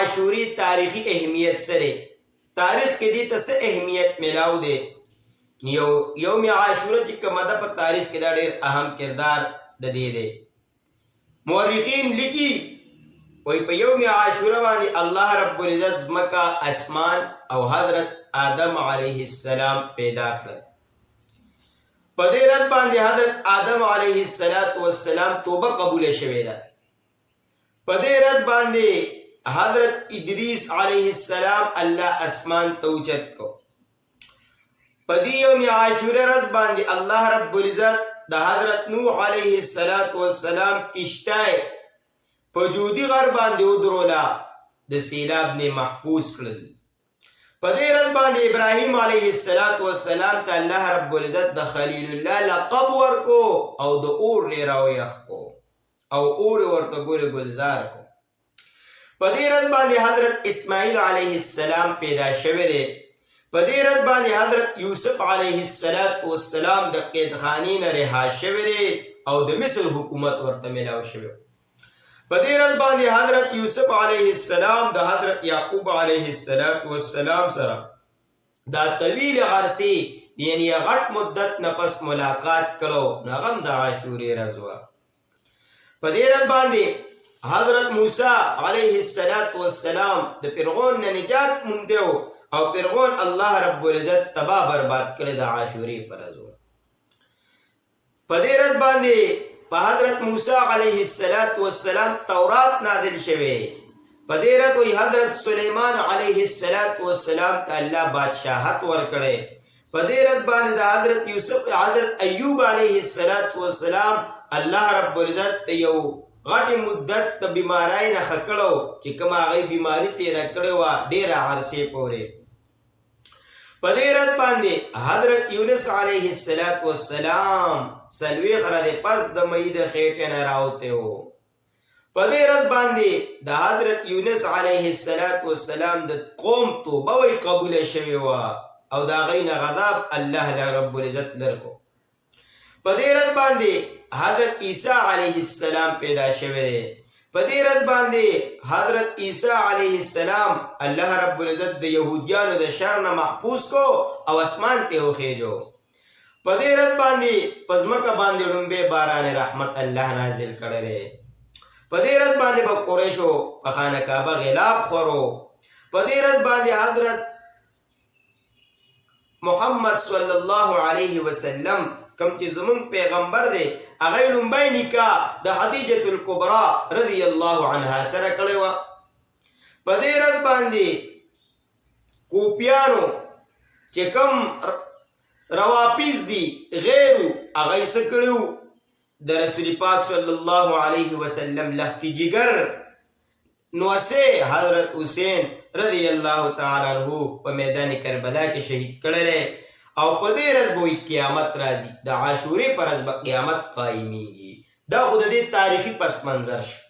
عاشوري تاریخي اهمیت سره تاریخ کې دې ته څه اهمیت میلاو دی یوم عاشوره چې کومه ده په تاریخ کې دا ډېر اهم کردار د دې دی مورخین لیکي وای په یوم عاشوره باندې الله رب العزت ځمکه اسمان او حضرت آدم علیه السلام پیدا کړل په دې ورځ باندې حضرت آدم علیه السلام توبه قبول شوې ده په دې ورځ باندې حضرت ادریس علیه السلام الله اسمان ته اوچت کو په دې یوم عاشوره ورځ باندې الله رب العزت د حضرت نوح علیه السلام کشته په جودي غر باندې ودرولا د سیلاب نه محفوظ کړل په دې ورځ باندې ابراهیم علیه السلام ته الله رب العزت د خلیل الله لقب ورکو او د اور نه راویخ کو او اور ورته ګل گلزار کو په دې ورځ باندې حضرت اسماعیل علیه السلام پیدا شوی دی په دې ورځ باندې حضرت یوسف علیه السلام د قیدخانې نه رها شوی دی او د مصر حکومت ورته ملاو شوی په دې ورځ باندې حضرت یوسف علیه السلام د حضرت یعقوب علیه السلام سره دا طویل عرصې یعنی غټ مدت نه پس ملاقات کړو هغه د عاشورې ورځ وه په دې ورځ باندې حضرت موسی علیه السلام د فرعون نه نجات مونده او فرعون الله رب العزت تباہ برباد کړی د عاشورې پر ورځ په دې ورځ باندې په حضرت موسی علیه السلام تورات نازل شوی په دې ورځ حضرت سلیمان علیه السلام ته الله بادشاہت ورکړی په دې ورځ باندې د حضرت ایوب علیه السلام الله رب العزت ته یو غټ مدت د بیماری نه ښه کړو چې کومه هغه بیماري تېره کړې وه ډېره عرصې پورې په دې ورځ باندې حضرت یونس علیه السلام څلوېښت ورځې پس د مۍ د خېټې نه راوتی و په دې ورځ باندې د حضرت یونس علیه السلام د قوم توبه وی قبوله شوې وه او د هغوی نه غضب الله رب العزت لرې کړو په دې ورځ باندې حضرت عیسی علیه السلام پیدا شوی دی په دې ورځ باندې حضرت عیسی علیه السلام الله رب العزت د یهودیانو د شر نه محفوظ کو او اسمان ته وخیجو په دې ورځ باندې په ځمکه باندې ړومبی باران رحمت الله نازل کړی دی په دې ورځ باندې به قریشو په خانه کعبه غلاب خورو په دې ورځ باندې حضرت محمد صلی الله علیه وسلم کوم چې زمون پیغمبر دی هغه لومبی نکاح د خدیجة الکبرا رضی الله عنها سره کړی وه په دې ورځ باندې کوپیانو چې کوم روافیز دي غیرو هغه یې څه کړي د رسول پاک صلی الله علیه وسلم لخت جگر نوسه حضرت حسین رضی الله تعالی عنہ په میدان کربلا کې شهید کړی او په دې ورځ به قیامت راځي د عاشورې پر ورځ به قیامت قایمیږي دا خو د دې تاریخي پس منظر شو